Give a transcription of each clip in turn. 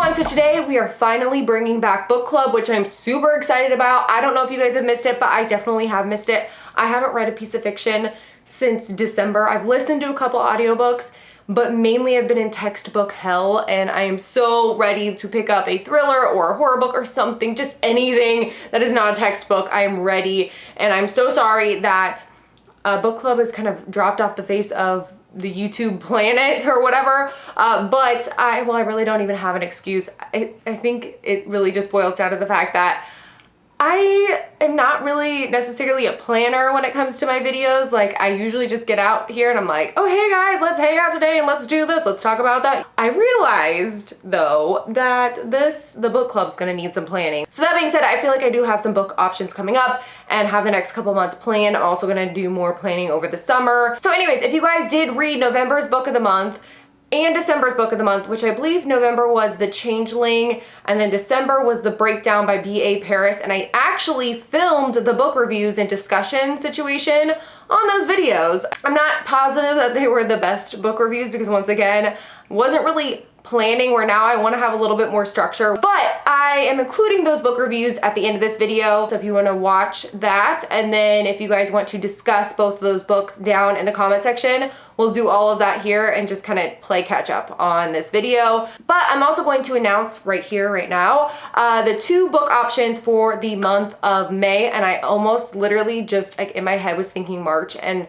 everyone, so today we are finally bringing back book club, which I'm super excited about. I don't know if you guys have missed it, but I definitely have missed it. I haven't read a piece of fiction since December. I've listened to a couple audiobooks, but mainly I've been in textbook hell, and I am so ready to pick up a thriller or a horror book or something, just anything that is not a textbook. I am ready, and I'm so sorry that book club has kind of dropped off the face of the YouTube planet or whatever, but I really don't even have an excuse. I think it really just boils down to the fact that I am not really necessarily a planner when it comes to my videos. Like, I usually just get out here and I'm like, oh hey guys, let's hang out today and let's do this, let's talk about that. I realized though that the book club's gonna need some planning. So that being said, I feel like I do have some book options coming up and have the next couple months planned. I'm also gonna do more planning over the summer. So anyways, if you guys did read November's book of the month and December's book of the month, which I believe November was The Changeling, and then December was The Breakdown by B.A. Paris, and I actually filmed the book reviews and discussion situation on those videos. I'm not positive that they were the best book reviews because, once again, wasn't really planning, where now I want to have a little bit more structure, but I am including those book reviews at the end of this video. So if you want to watch that, and then if you guys want to discuss both of those books down in the comment section, we'll do all of that here and just kind of play catch up on this video. But I'm also going to announce right here, right now, the 2 book options for the month of May, and I almost literally just, like, in my head was thinking March, and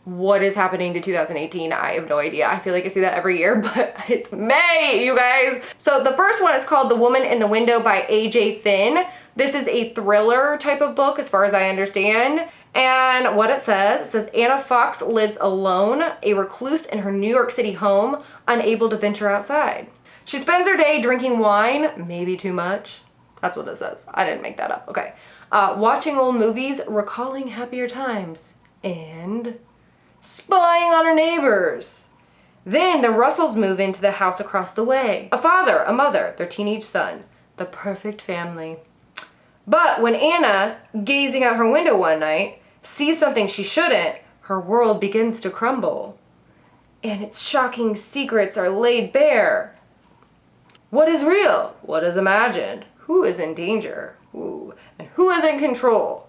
what is happening to 2018? I have no idea. I feel like I see that every year, but it's May, you guys. So the first one is called The Woman in the Window by A.J. Finn. This is a thriller type of book as far as I understand. And what it says Anna Fox lives alone, a recluse in her New York City home, unable to venture outside. She spends her day drinking wine, maybe too much. That's what it says. I didn't make that up. Okay. Watching old movies, recalling happier times, and spying on her neighbors. Then the Russells move into the house across the way. A father, a mother, their teenage son. The perfect family. But when Anna, gazing out her window one night, sees something she shouldn't, her world begins to crumble. And its shocking secrets are laid bare. What is real? What is imagined? Who is in danger? Ooh. And who is in control?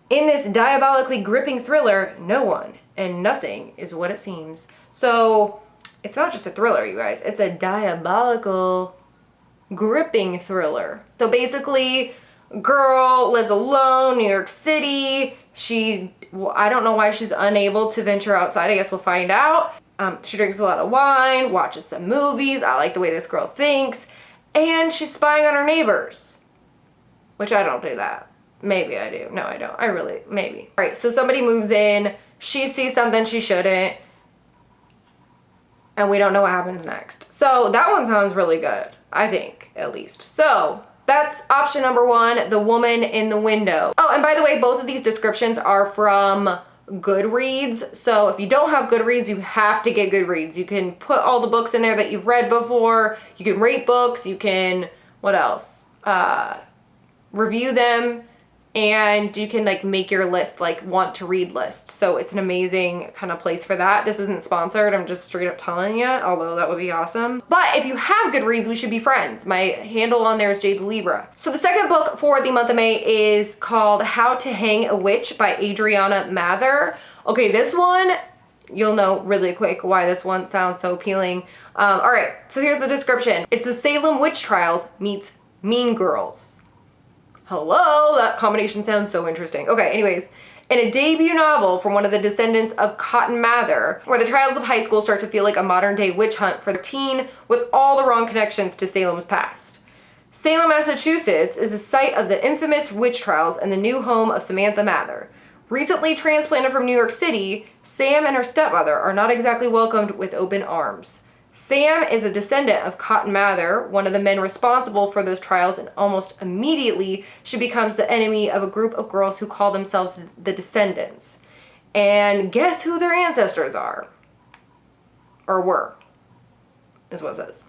In this diabolically gripping thriller, no one and nothing is what it seems. So it's not just a thriller, you guys. It's a diabolical, gripping thriller. So basically, girl lives alone, New York City. I don't know why she's unable to venture outside. I guess we'll find out. She drinks a lot of wine, watches some movies. I like the way this girl thinks. And she's spying on her neighbors. Which I don't do that. Maybe I do. No, I don't. Maybe. All right, so somebody moves in. She sees something she shouldn't, and we don't know what happens next. So that one sounds really good, I think, at least. So that's option number 1, The Woman in the Window. Oh, and by the way, both of these descriptions are from Goodreads. So if you don't have Goodreads, you have to get Goodreads. You can put all the books in there that you've read before. You can rate books. You can, what else? Review them. And you can, like, make your list, like, want to read list. So it's an amazing kind of place for that. This isn't sponsored. I'm just straight up telling you, although that would be awesome. But if you have Goodreads, we should be friends. My handle on there is jadethelibra. So the second book for the month of May is called How to Hang a Witch by Adriana Mather. Okay, this one, you'll know really quick why this one sounds so appealing. All right, so here's the description. It's the Salem Witch Trials meets Mean Girls. Hello, that combination sounds so interesting. Okay, anyways, in a debut novel from one of the descendants of Cotton Mather, where the trials of high school start to feel like a modern-day witch hunt for the teen with all the wrong connections to Salem's past. Salem, Massachusetts is the site of the infamous witch trials and the new home of Samantha Mather. Recently transplanted from New York City, Sam and her stepmother are not exactly welcomed with open arms. Sam is a descendant of Cotton Mather, one of the men responsible for those trials, and almost immediately she becomes the enemy of a group of girls who call themselves the Descendants. And guess who their ancestors are? Or were, is what it says.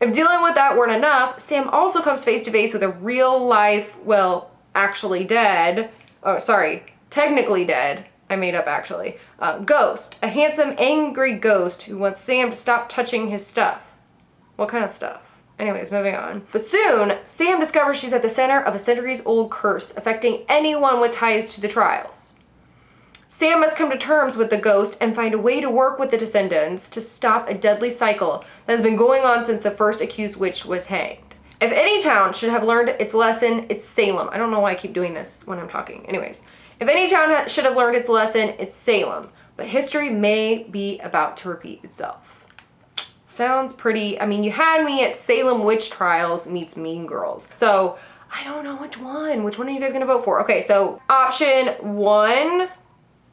If dealing with that weren't enough, Sam also comes face to face with a real life, well, actually dead, technically dead, I made up actually, ghost. A handsome, angry ghost who wants Sam to stop touching his stuff. What kind of stuff? Anyways, moving on. But soon, Sam discovers she's at the center of a centuries-old curse affecting anyone with ties to the trials. Sam must come to terms with the ghost and find a way to work with the descendants to stop a deadly cycle that has been going on since the first accused witch was hanged. If any town should have learned its lesson, it's Salem. I don't know why I keep doing this when I'm talking. Anyways, if any town should have learned its lesson, it's Salem. But history may be about to repeat itself. Sounds pretty, I mean, you had me at Salem Witch Trials meets Mean Girls. So I don't know which one. Which one are you guys gonna vote for? Okay, so option 1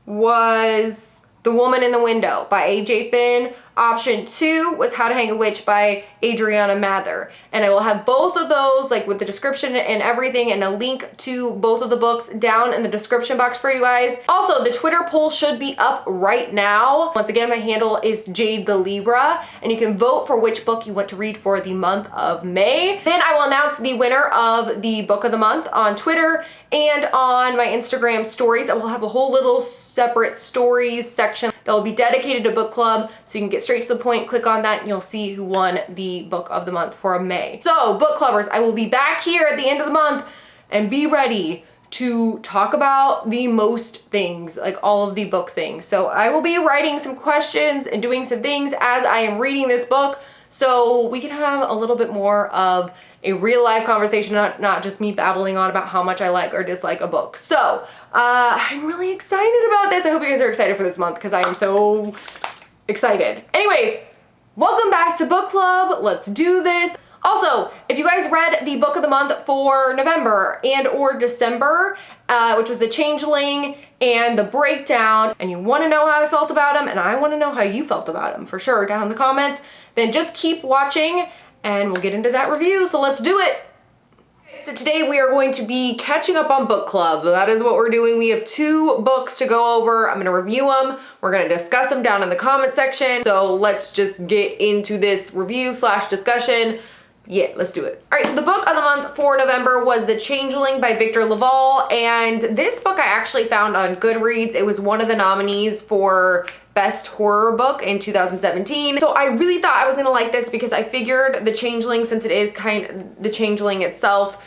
was The Woman in the Window by A.J. Finn. Option 2 was How to Hang a Witch by Adriana Mather. And I will have both of those, like with the description and everything, and a link to both of the books down in the description box for you guys. Also, the Twitter poll should be up right now. Once again, my handle is jadethelibra, and you can vote for which book you want to read for the month of May. Then I will announce the winner of the book of the month on Twitter and on my Instagram stories. I will have a whole little separate stories section that will be dedicated to book club, so you can get straight to the point, click on that, and you'll see who won the book of the month for May. So, book clubbers, I will be back here at the end of the month and be ready to talk about the most things, like all of the book things. So I will be writing some questions and doing some things as I am reading this book, so we can have a little bit more of a real life conversation, not just me babbling on about how much I like or dislike a book. So I'm really excited about this. I hope you guys are excited for this month because I am so excited. Anyways, welcome back to book club. Let's do this. Also, if you guys read the book of the month for November and or December, which was the Changeling and the Breakdown, and you want to know how I felt about them, and I want to know how you felt about them for sure down in the comments, then just keep watching and we'll get into that review. So let's do it. So today we are going to be catching up on book club. That is what we're doing. We have 2 books to go over. I'm gonna review them. We're gonna discuss them down in the comment section. So let's just get into this review / discussion. Yeah, let's do it. All right, so the book of the month for November was The Changeling by Victor Laval, and this book I actually found on Goodreads. It was one of the nominees for Best Horror Book in 2017. So I really thought I was gonna like this because I figured The Changeling, since it is The Changeling itself,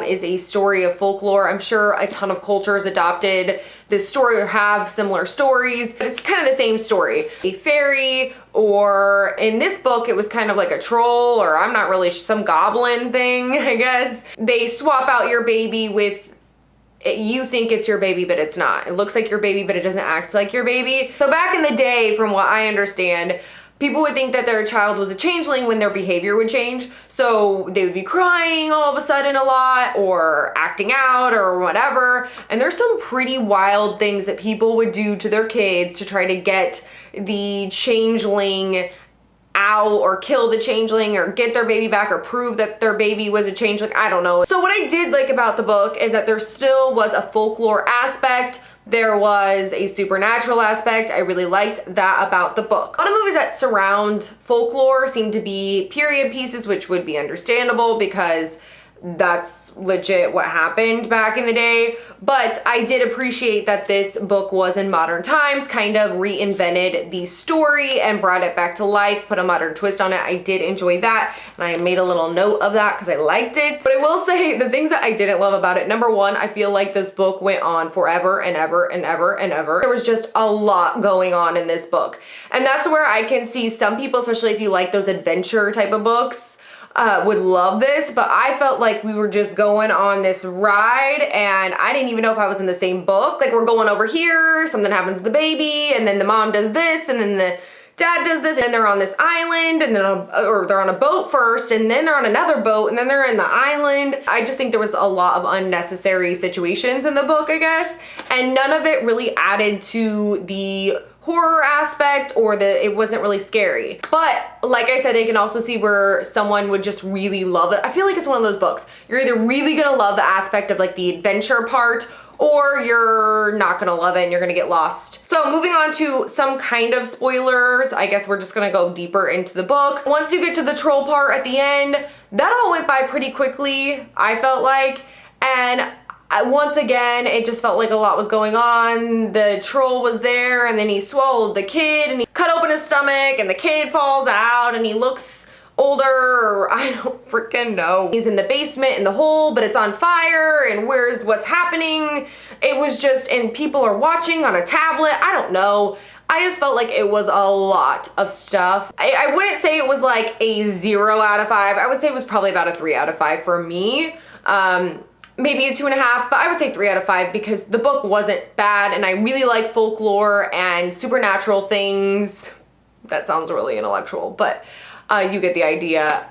is a story of folklore. I'm sure a ton of cultures adopted this story or have similar stories, but it's kind of the same story. A fairy, or in this book, it was kind of like a troll, or I'm not really, some goblin thing, I guess. They swap out your baby with, you think it's your baby, but it's not. It looks like your baby, but it doesn't act like your baby. So back in the day, from what I understand, people would think that their child was a changeling when their behavior would change. So they would be crying all of a sudden a lot or acting out or whatever. And there's some pretty wild things that people would do to their kids to try to get the changeling out or kill the changeling or get their baby back or prove that their baby was a changeling. I don't know. So what I did like about the book is that there still was a folklore aspect. There was a supernatural aspect. I really liked that about the book. A lot of movies that surround folklore seem to be period pieces, which would be understandable because that's legit what happened back in the day. But I did appreciate that this book was in modern times, kind of reinvented the story and brought it back to life, put a modern twist on it. I did enjoy that, and I made a little note of that because I liked it. But I will say the things that I didn't love about it, number one, I feel like this book went on forever and ever and ever and ever. There was just a lot going on in this book. And that's where I can see some people, especially if you like those adventure type of books, would love this, but I felt like we were just going on this ride and I didn't even know if I was in the same book. Like, we're going over here, something happens to the baby, and then the mom does this, and then the dad does this, and they're on this island, and then or they're on a boat first, and then they're on another boat, and then they're in the island. I just think there was a lot of unnecessary situations in the book, I guess, and none of it really added to the horror aspect, or it wasn't really scary. But like I said, I can also see where someone would just really love it. I feel like it's one of those books. You're either really gonna love the aspect of like the adventure part, or you're not gonna love it and you're gonna get lost. So moving on to some kind of spoilers, I guess we're just gonna go deeper into the book. Once you get to the troll part at the end, that all went by pretty quickly, I felt like, and once again, it just felt like a lot was going on. The troll was there, and then he swallowed the kid, and he cut open his stomach, and the kid falls out, and he looks older, or I don't freaking know. He's in the basement in the hole, but it's on fire, and what's happening? It was just, and people are watching on a tablet. I don't know. I just felt like it was a lot of stuff. I wouldn't say it was like a 0 out of 5. I would say it was probably about a 3 out of 5 for me. Maybe a 2.5, but I would say 3 out of 5 because the book wasn't bad, and I really like folklore and supernatural things. That sounds really intellectual, but you get the idea.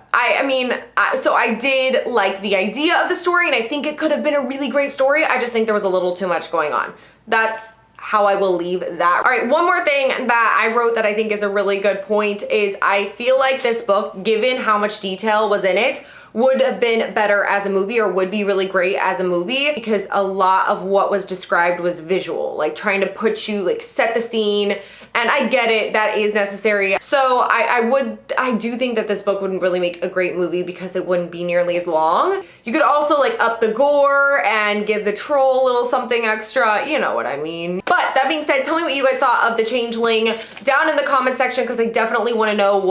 So I did like the idea of the story, and I think it could have been a really great story. I just think there was a little too much going on. That's how I will leave that. All right, one more thing that I wrote that I think is a really good point is I feel like this book, given how much detail was in it, would have been better as a movie, or would be really great as a movie, because a lot of what was described was visual, like trying to put you, like set the scene, and I get it, that is necessary. So I do think that this book wouldn't really make a great movie because it wouldn't be nearly as long. You could also like up the gore and give the troll a little something extra, you know what I mean. But that being said, tell me what you guys thought of The Changeling down in the comment section, because I definitely want to know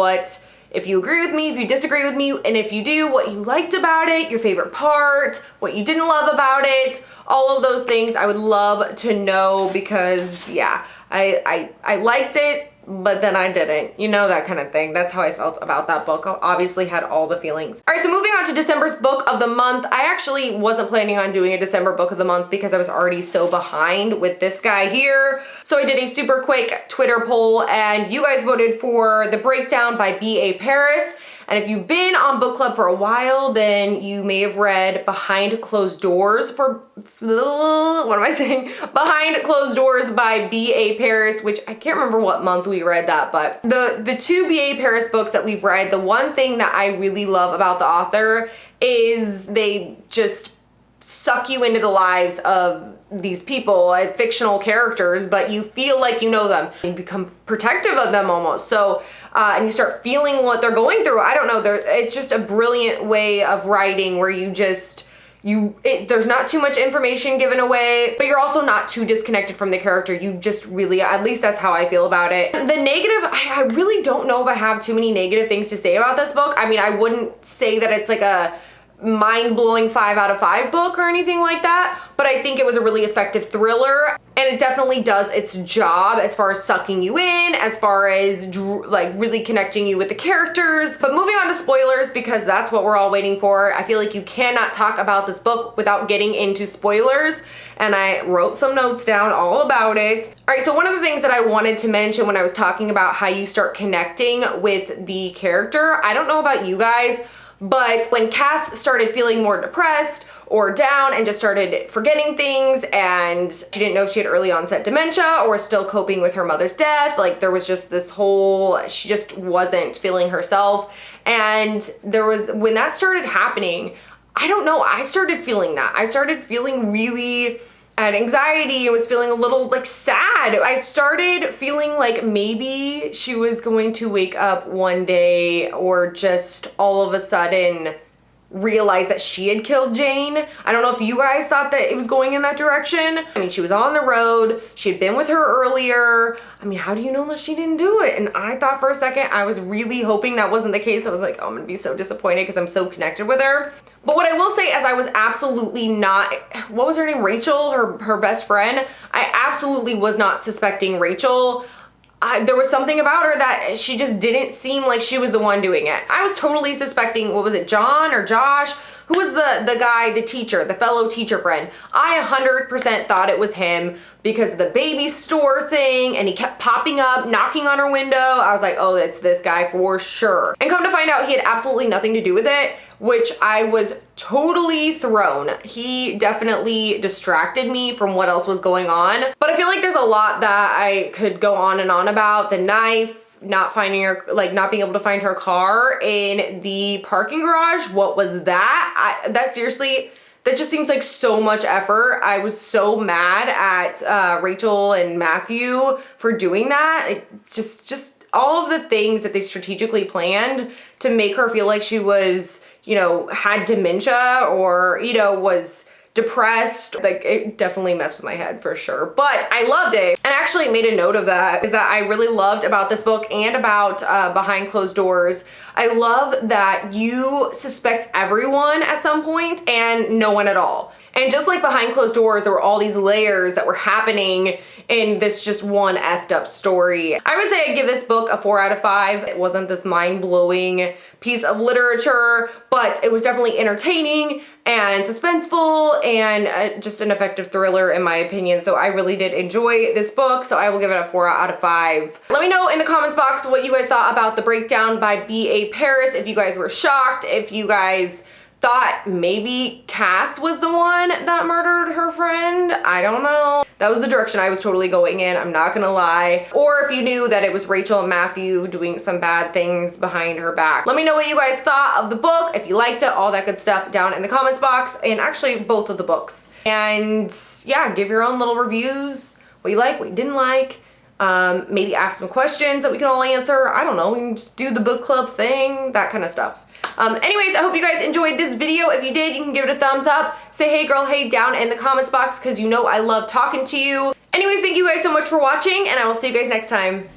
if you agree with me, if you disagree with me, and if you do, what you liked about it, your favorite part, what you didn't love about it, all of those things I would love to know, because yeah, I liked it, but then I didn't, you know, that kind of thing. That's how I felt about that book. I obviously had all the feelings. All right, so moving on to December's book of the month. I actually wasn't planning on doing a December book of the month because I was already so behind with this guy here. So I did a super quick Twitter poll, and you guys voted for The Breakdown by B.A. Paris. And if you've been on book club for a while, then you may have read Behind Closed Doors Behind Closed Doors by B.A. Paris, which I can't remember what month we read that, but the two B.A. Paris books that we've read, the one thing that I really love about the author is they just suck you into the lives of these people, fictional characters, but you feel like you know them. You become protective of them almost. So, and you start feeling what they're going through. I don't know, it's just a brilliant way of writing where there's not too much information given away, but you're also not too disconnected from the character. You just really, at least that's how I feel about it. The negative, I really don't know if I have too many negative things to say about this book. I mean, I wouldn't say that it's like a mind-blowing 5 out of 5 book or anything like that, but I think it was a really effective thriller, and it definitely does its job as far as sucking you in, as far as like really connecting you with the characters. But moving on to spoilers, because that's what we're all waiting for. I feel like you cannot talk about this book without getting into spoilers, and I wrote some notes down all about it. All right, so one of the things that I wanted to mention when I was talking about how you start connecting with the character, I don't know about you guys, but when Cass started feeling more depressed or down and just started forgetting things, and she didn't know if she had early onset dementia or still coping with her mother's death, like there was just this she just wasn't feeling herself. And when that started happening, I don't know, I started feeling that. I started feeling really had anxiety and was feeling a little like sad. I started feeling like maybe she was going to wake up one day or just all of a sudden realize that she had killed Jane. I don't know if you guys thought that it was going in that direction. I mean, she was on the road. She had been with her earlier. I mean, how do you know that she didn't do it? And I thought for a second, I was really hoping that wasn't the case. I was like, oh, I'm gonna be so disappointed because I'm so connected with her. But what I will say is I was absolutely not, what was her name? Rachel, her best friend. I absolutely was not suspecting Rachel. There was something about her that she just didn't seem like she was the one doing it. I was totally suspecting, what was it, John or Josh? Who was the guy, the teacher, the fellow teacher friend? I 100% thought it was him because of the baby store thing, and he kept popping up, knocking on her window. I was like, oh, it's this guy for sure. And come to find out, he had absolutely nothing to do with it, which I was totally thrown. He definitely distracted me from what else was going on. But I feel like there's a lot that I could go on and on about. The knife, not finding her, like not being able to find her car in the parking garage. What was that? That seriously, that just seems like so much effort. I was so mad at Rachel and Matthew for doing that. Like, just all of the things that they strategically planned to make her feel like she was, you know, had dementia or, you know, was depressed. Like, it definitely messed with my head for sure, but I loved it. And actually made a note of that, is that I really loved about this book and about Behind Closed Doors. I love that you suspect everyone at some point and no one at all. And just like Behind Closed Doors, there were all these layers that were happening in this just one effed up story. I would say I give this book a 4 out of 5. It wasn't this mind-blowing piece of literature, but it was definitely entertaining and suspenseful and just an effective thriller in my opinion. So I really did enjoy this book, so I will give it a 4 out of 5. Let me know in the comments box what you guys thought about The Breakdown by B.A. Paris, if you guys were shocked, if you guys thought maybe Cass was the one that murdered her friend. I don't know. That was the direction I was totally going in, I'm not gonna lie. Or if you knew that it was Rachel and Matthew doing some bad things behind her back. Let me know what you guys thought of the book, if you liked it, all that good stuff down in the comments box, and actually both of the books. And yeah, give your own little reviews, what you like, what you didn't like. Maybe ask some questions that we can all answer. I don't know, we can just do the book club thing, that kind of stuff. Anyways, I hope you guys enjoyed this video. If you did, you can give it a thumbs up. Say hey girl, hey down in the comments box, because you know I love talking to you. Anyways, thank you guys so much for watching, and I will see you guys next time.